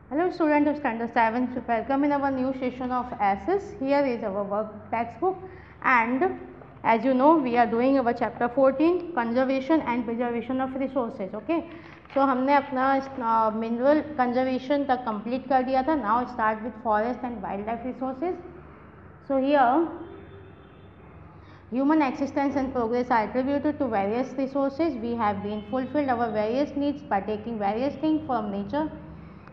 Hello students of standard 7, welcome in our new session of ASIS. Here is our work textbook, and as you know we are doing our chapter 14 conservation and preservation of resources. Okay, so हमने अपना mineral conservation तक complete कर दिया था. Now start with forest and wildlife resources. So here human existence and progress are attributed to various resources. We have been fulfilled our various needs by taking various things from nature.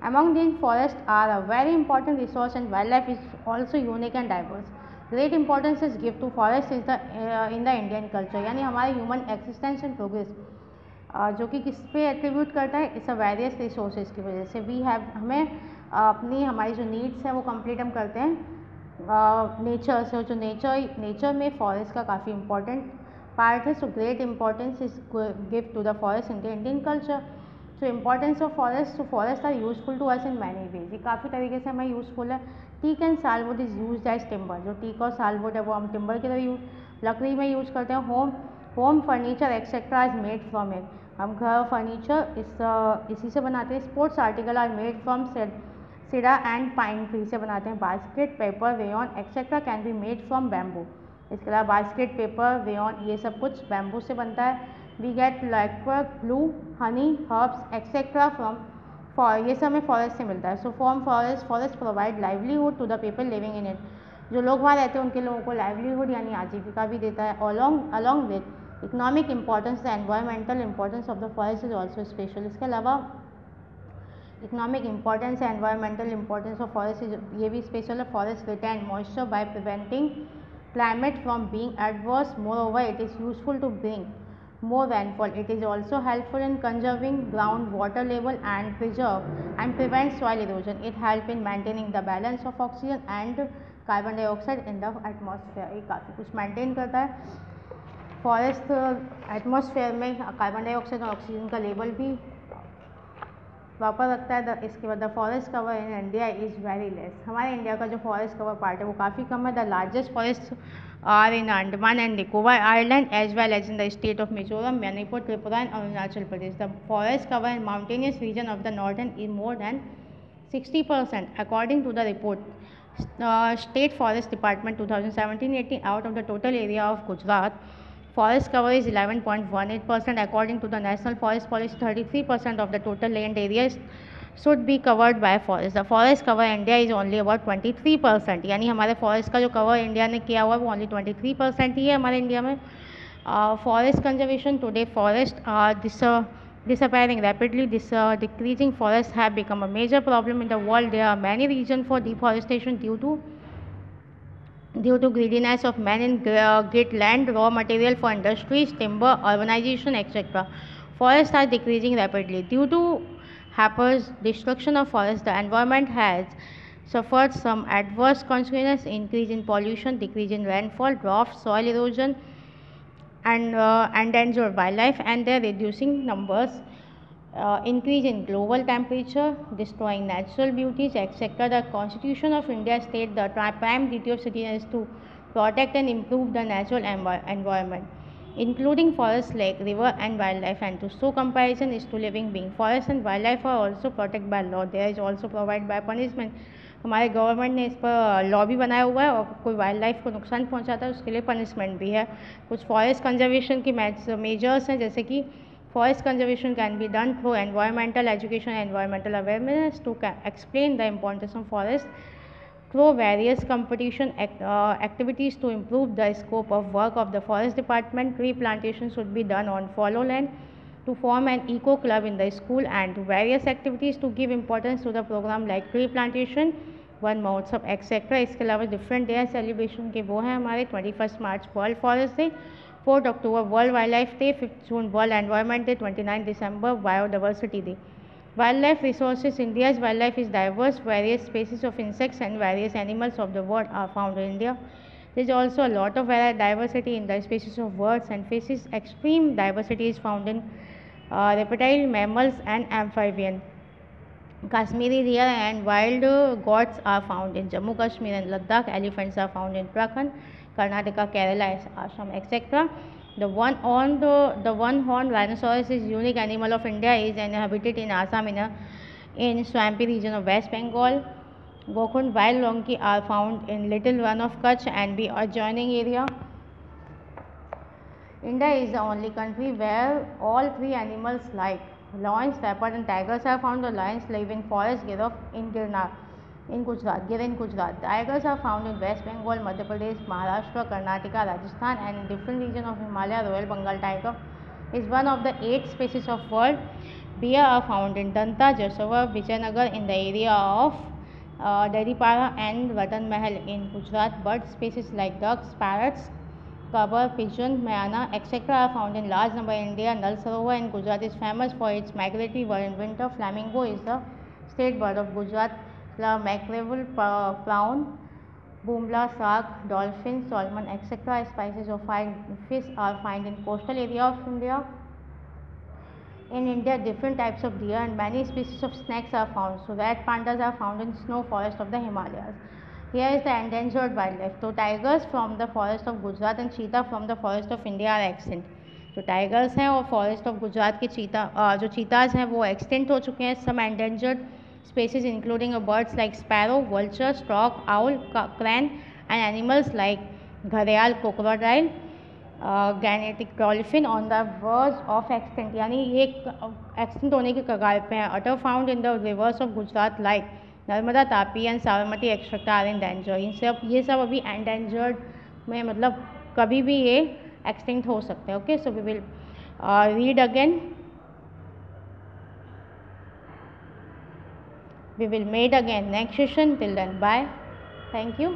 Among these, forests are a very important resource and wildlife is also unique and diverse. Great importance is given to forests in the Indian culture. यानी हमारे human existence and progress जो कि किस पे attribute करता है, इस various resources की वजह से. वी हैव हमें अपनी हमारी जो नीड्स हैं वो कंप्लीट हम करते हैं नेचर से. जो नेचर में फॉरेस्ट का काफ़ी इंपॉर्टेंट पार्ट है. So great importance is give to the forest in the Indian culture. So importance of forest. So forest are useful to us in many ways. ये काफ़ी तरीके से हमें यूजफुल है. Teak and sal wood is use as timber. जो teak और sal wood है वो हम टिम्बर की तरह लकड़ी में यूज़ करते हैं. Home furniture etcetera is made from it. हम घर फर्नीचर इसी से बनाते हैं. Sports article are made from cedar and pine tree से बनाते हैं. Basket paper rayon etcetera can be made from bamboo. इसके अलावा बास्केट पेपर रेयन ये सब कुछ बैम्बू से बनता है. We get lacquer glue honey herbs etcetera from ये सब हमें फॉरेस्ट से मिलता है. So from forest provide livelihood to the people living in it. जो लोग वहाँ रहते हैं उनके लोगों को लाइवलीहुड यानी आजीविका भी देता है. Along with economic importance the environmental importance of the forest is also special. इसके अलावा इकोनॉमिक इंपॉर्टेंस है, एनवायरमेंटल इंपॉर्टेंस ऑफ फॉरेस्ट ये भी स्पेशल है. Forest retain moisture by preventing climate from being adverse. Moreover, it is useful to bring more rainfall. It is also helpful in conserving groundwater level and prevent soil erosion. It helps in maintaining the balance of oxygen and carbon dioxide in the atmosphere. ये काफ़ी कुछ maintain करता है. Forest atmosphere में carbon dioxide और oxygen का level भी proper रखता है. इसके बाद the forest cover in India is very less. हमारे इंडिया का जो फॉरेस्ट कवर पार्ट है वो काफ़ी कम है. The largest forest are in Andaman and Nicobar island as well as in the state of Mizoram, Manipur, Tripura and Arunachal Pradesh. The forest cover in mountainous region of the northern is more than 60% according to the report state forest department 2017-18. Out of the total area of Gujarat, forest cover is 11.18% according to the National Forest Policy. 33% of the total land area should be covered by forest. The forest cover India is only about 23%. यानी हमारे forest का जो cover India ने किया हुआ है वो only 23% ही है हमारे इंडिया में. Forest conservation. Today forests are disappearing rapidly. Decreasing forests have become a major problem in the world. There are many reasons for deforestation due to greediness of men in get land, raw material for industries, timber, urbanization, etc. Forests are decreasing rapidly. Due to Harper's destruction of forests, the environment has suffered some adverse consequences: increase in pollution, decrease in rainfall, drought, soil erosion, and endangered wildlife and their reducing numbers. Increase in global temperature, destroying natural beauties, etc. The Constitution of India states the prime duty of citizens is to protect and improve the natural environment, including forests, lake, river, and wildlife, and to show comparison is to living being. Forests and wildlife are also protected by law. There is also provided by punishment. हमारे government ने इस पर law भी बनाया हुआ है और कोई वाइल्ड लाइफ को नुकसान पहुंचाता है उसके लिए पनिशमेंट भी है. कुछ फॉरेस्ट कंजर्वेशन की मेजर्स हैं जैसे कि forest conservation can be done through environmental education and environmental awareness. To explain the importance of forest through various competition activities to improve the scope of work of the forest department. Tree plantation should be done on fallow land, to form an eco club in the school, and to various activities to give importance to the program like tree plantation, one महोत्सव etcetera. इसके अलावा different day celebration के वो हैं हमारे 21 March world forest day, 4 October world wildlife day, 5 June world environment day, 29 December biodiversity day. Wildlife resources. India's wildlife is diverse. Various species of insects and various animals of the world are found in India. There is also a lot of diversity in the species of birds and fishes. Extreme diversity is found in reptile, mammals, and amphibian. Kashmiri deer and wild goats are found in Jammu Kashmir and Ladakh. Elephants are found in Uttarakhand, Karnataka, Kerala, Assam, etc. The one-horned rhinoceros is unique animal of India. Is inhabited in Assam in a in swampy region of West Bengal. Gokund wild donkey are found in Little Run of Kutch and the adjoining area. India is the only country where all three animals like lions, leopard and tigers are found. The lions live in forest Gir in Gir in Gujarat. Tigers are found in West Bengal, Madhya Pradesh, Maharashtra, Karnataka, Rajasthan and in different regions of Himalaya. Royal Bengal tiger is one of the 8 species of world. Bear are found in Danta, Jasawar, Vijayanagar in the area of Deripara and Ratan Mahal in Gujarat. Bird species like ducks, parrots, Kabar, pigeon, mayana, etc. are found in large number in India. Nal Sarovar in Gujarat is famous for its migratory bird in winter. Flamingo is the state bird of Gujarat. The mackerel, prawn, boomla, shark, dolphin, salmon, etc. species of fish are found in coastal area of India. In India, different types of deer and many species of snakes are found. So, red pandas are found in snow forest of the Himalayas. Here is the endangered wildlife. So, tigers from the forest of Gujarat and cheetah from the forest of India are extinct. तो tigers हैं और forest of Gujarat के जो चीताज हैं वो extent हो चुके हैं. Some endangered species including birds like sparrow, vulture, stork, owl, crane and animals like घड़ियाल, crocodile, Gangetic dolphin on the verge of extinct, यानी ये एक्सटेंट होने के कगार पे हैं. Otter found in the rivers of Gujarat like Narmada, Tapi and Sabarmati etcetera are in danger. ये सब अभी एंडेंजर्ड में, मतलब कभी भी ये एक्सटिंक्ट हो सकते हैं. Okay, so we will read again. We will meet again next session. Till then, bye. Thank you.